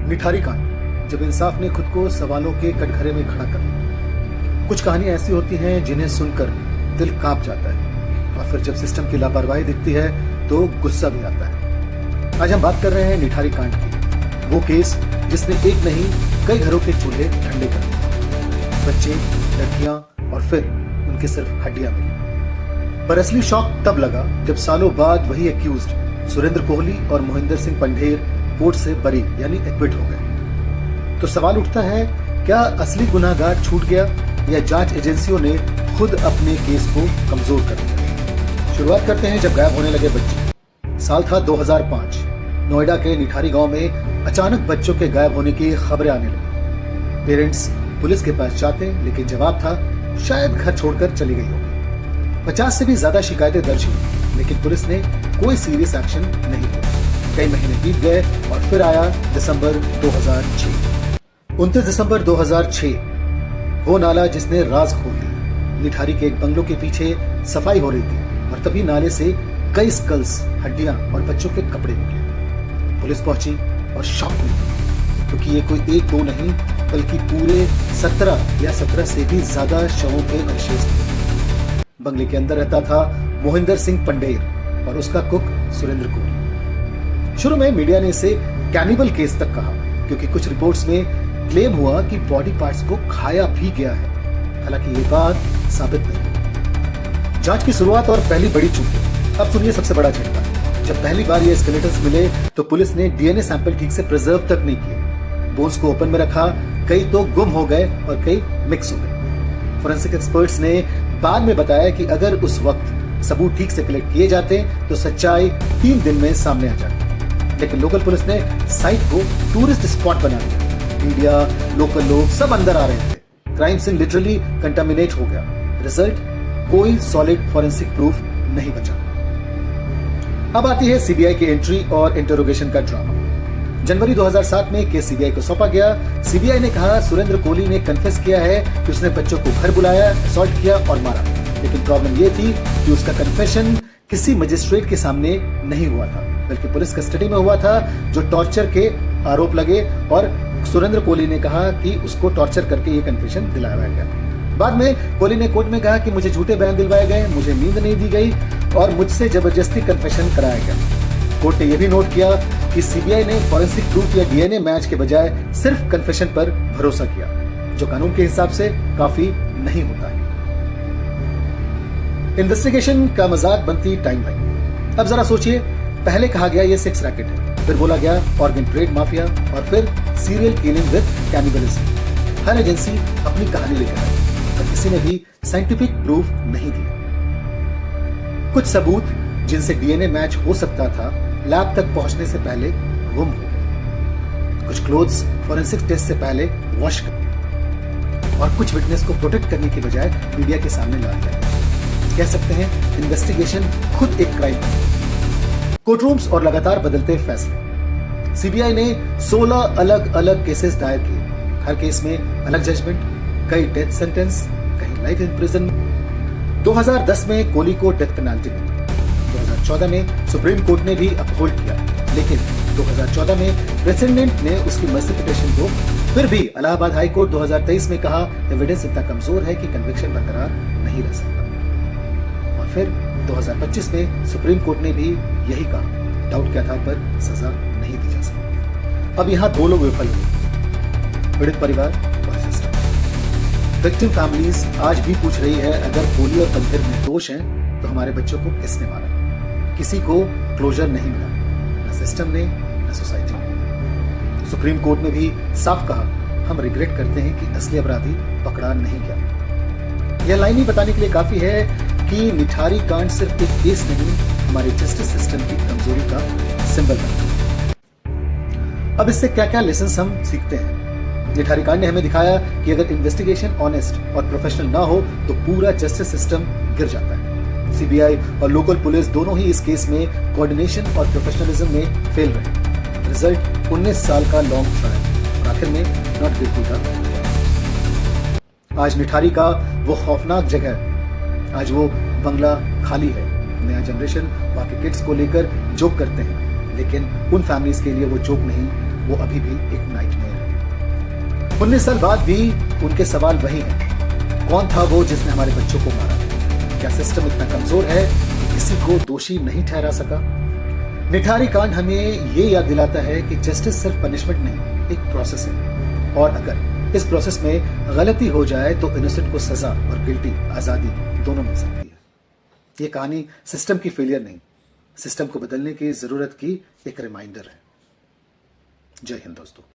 निठारी कांड, जब इंसाफ ने खुद को सवालों के कटघरे में खड़ा कर लिया। कुछ कहानियां ऐसी होती हैं जिन्हें सुनकर दिल कांप जाता है, और फिर जब सिस्टम की लापरवाही दिखती है तो गुस्सा भी आता है। आज हम बात कर रहे हैं निठारी कांड की, वो केस जिसने एक नहीं कई घरों के चूल्हे ठंडे कर दिए। बच्चे, लड़कियां और फिर उनकी सिर्फ हड्डियां मिली। पर असली शॉक तब लगा जब सालों बाद वही एक्यूज्ड सुरेंद्र कोहली और मोहिंदर सिंह पंढेर कोर्ट से बरी यानी एक्विट हो गए। तो सवाल उठता है, क्या असली गुनाहगार छूट गया या जांच एजेंसियों ने खुद अपने केस को कमजोर कर दिया? शुरुआत करते हैं जब गायब होने लगे बच्चे। साल था 2005। नोएडा के निठारी गांव में अचानक बच्चों के गायब होने की खबरें आने लगी। पेरेंट्स पुलिस के पास जाते, लेकिन जवाब था शायद घर छोड़कर चली गई होगी। 50 से भी ज्यादा शिकायतें दर्ज हुई, लेकिन पुलिस ने कोई सीरियस एक्शन नहीं लिया। कई महीने बीत गए और फिर आया दिसंबर 2006। 29 दिसंबर 2006, वो नाला जिसने राज खोल दिया। निठारी के एक बंगलों के पीछे सफाई हो रही थी और तभी नाले से कई स्कल्स, हड्डियां और बच्चों के कपड़े निकले। पुलिस पहुंची और शॉक में थी, क्योंकि ये कोई एक दो नहीं बल्कि पूरे 17 या 17 से भी ज्यादा शवों के अवशेष थे। बंगले के अंदर रहता था मोहिंदर सिंह पंढेर और उसका कुक सुरेंद्र कोहली। शुरू में मीडिया ने इसे कैनिबल केस तक कहा, क्योंकि कुछ रिपोर्ट्स में क्लेम हुआ कि बॉडी पार्ट्स को खाया भी गया है। हालांकि ये बात साबित नहीं। जांच की शुरुआत और पहली बड़ी चूक। अब सुनिए सबसे बड़ा झटका। जब पहली बार ये स्केलेटन्स मिले तो पुलिस ने डीएनए सैंपल ठीक से प्रिजर्व तक नहीं किए। बोन्स को ओपन में रखा, कई तो गुम हो गए और कई मिक्स हो गए। फोरेंसिक एक्सपर्ट्स ने बाद में बताया कि अगर उस वक्त सबूत ठीक से कलेक्ट किए जाते तो सच्चाई 3 दिन में सामने आ जाती। लेकिन लोकल पुलिस ने साइट को टूरिस्ट स्पॉट बना दिया। मीडिया, लोकल लोग सब अंदर आ रहे थे। क्राइम सीन लिटरली कंटामिनेट हो गया। रिजल्ट, कोई सॉलिड फॉरेंसिक प्रूफ नहीं बचा। अब आती है सीबीआई की एंट्री और इंटरोगेशन का ड्रामा। जनवरी 2007 में केस सीबीआई को सौंपा गया। सीबीआई ने कहा सुरेंद्र कोहली ने कन्फेस किया है कि उसने बच्चों को घर बुलाया, असॉल्ट किया और मारा। लेकिन प्रॉब्लम यह थी कि उसका कन्फेशन किसी मजिस्ट्रेट के सामने नहीं हुआ था, बल्कि पुलिस कस्टडी में हुआ था, जो टॉर्चर के आरोप लगे और सुरेंद्र कोहली ने कहा कि उसको टॉर्चर करके ये कन्फेशन दिलाया गया। बाद में कोहली ने कोर्ट में कहा कि मुझे झूठे बयान दिलवाए गए, मुझे नींद नहीं दी गई और मुझसे जबरदस्ती कन्फेशन कराया गया। कोर्ट ने यह भी नोट किया कि सीबीआई ने फॉरेंसिक प्रूफ या डीएनए मैच के बजाय सिर्फ कन्फेशन पर भरोसा किया, जो कानून के हिसाब से काफी नहीं होता है। इन्वेस्टिगेशन का मजाक बनती टाइमलाइन। अब जरा सोचिए, पहले कहा गया ये सेक्स रैकेट है, फिर बोला गया ऑर्गन ट्रेड माफिया और फिर serial killing with cannibalism. Her agency अपनी कहानी लेकर आई, पर किसी ने भी साइंटिफिक प्रूफ नहीं दिया। कुछ सबूत जिनसे डीएनए मैच हो सकता था लैब तक पहुंचने से पहले गुम हो गए। कुछ क्लोथ्स फॉरेंसिक टेस्ट से पहले वॉश कर दिए और कुछ विटनेस को प्रोटेक्ट करने की बजाय मीडिया के सामने ला दिया। कह सकते हैं इन्वेस्टिगेशन खुद एक क्राइम है। कोर्टरूम्स और लगातार बदलते फैसले। सीबीआई ने 16 अलग अलग केसेस दायर किए। हर केस में अलग जजमेंट, कई डेथ सेंटेंस, कहीं लाइफ इम्प्रिजनमेंट। 2010 में कोहली को डेथ पेनाल्टी मिली। 2014 में सुप्रीम कोर्ट ने भी अपहोल्ड किया, लेकिन 2014 में प्रेसिडेंट ने उसकी मर्सी पिटीशन को फिर भी इलाहाबाद हाई कोर्ट 2023 में कहा एविडेंस इतना कमजोर है कि कन्विक्शन बरकरार नहीं रह सकता। और फिर 2025 में सुप्रीम कोर्ट ने भी यही कहा, डाउट के आधार पर सजा नहीं दी जा सकती। अब यहां दो लोग विफल हुए, पीड़ित परिवार और सिस्टम। विक्टिम फैमिलीज आज भी पूछ रही है, अगर कोहली और पंढेर निर्दोष हैं तो हमारे बच्चों को किसने मारा? किसी को क्लोजर नहीं मिला, न सिस्टम ने न सोसाइटी ने। सुप्रीम कोर्ट ने भी साफ कहा, हम रिग्रेट करते हैं कि असली अपराधी पकड़ा नहीं गया। यह लाइन ही बताने के लिए काफी है कि निठारी कांड सिर्फ एक केस नहीं, हमारे जस्टिस सिस्टम की कमजोरी का सिंबल है। अब इससे क्या क्या लेसन हम सीखते हैं? निठारी कांड ने हमें दिखाया कि अगर इन्वेस्टिगेशन ऑनेस्ट और प्रोफेशनल ना हो तो पूरा जस्टिस सिस्टम गिर जाता है। सीबीआई और लोकल पुलिस दोनों ही इस केस में कोऑर्डिनेशन और प्रोफेशनलिज्म में फेल रहे। रिजल्ट 19 साल का लॉन्ग ट्रायल और आखिर में नॉट गिल्टी का। आज निठारी का वो खौफनाक जगह, आज वो बंगला खाली है। नया जनरेशन वहां के किड्स को लेकर जोक करते हैं, लेकिन उन फैमिलीज के लिए वो जोक नहीं, वो अभी भी एक नाइटमेयर है। 19 साल बाद भी उनके सवाल वही हैं। कौन था वो जिसने हमारे बच्चों को मारा? क्या सिस्टम इतना कमजोर है कि किसी को दोषी नहीं ठहरा सका? निठारी कांड हमें ये याद दिलाता है कि जस्टिस सिर्फ पनिशमेंट नहीं, एक प्रोसेस है, और अगर इस प्रोसेस में गलती हो जाए तो इनोसेंट को सजा और गिल्टी आजादी दोनों मिल सकती है। ये कहानी सिस्टम की फेलियर नहीं, सिस्टम को बदलने की जरूरत की एक रिमाइंडर है। जय हिंद दोस्तों।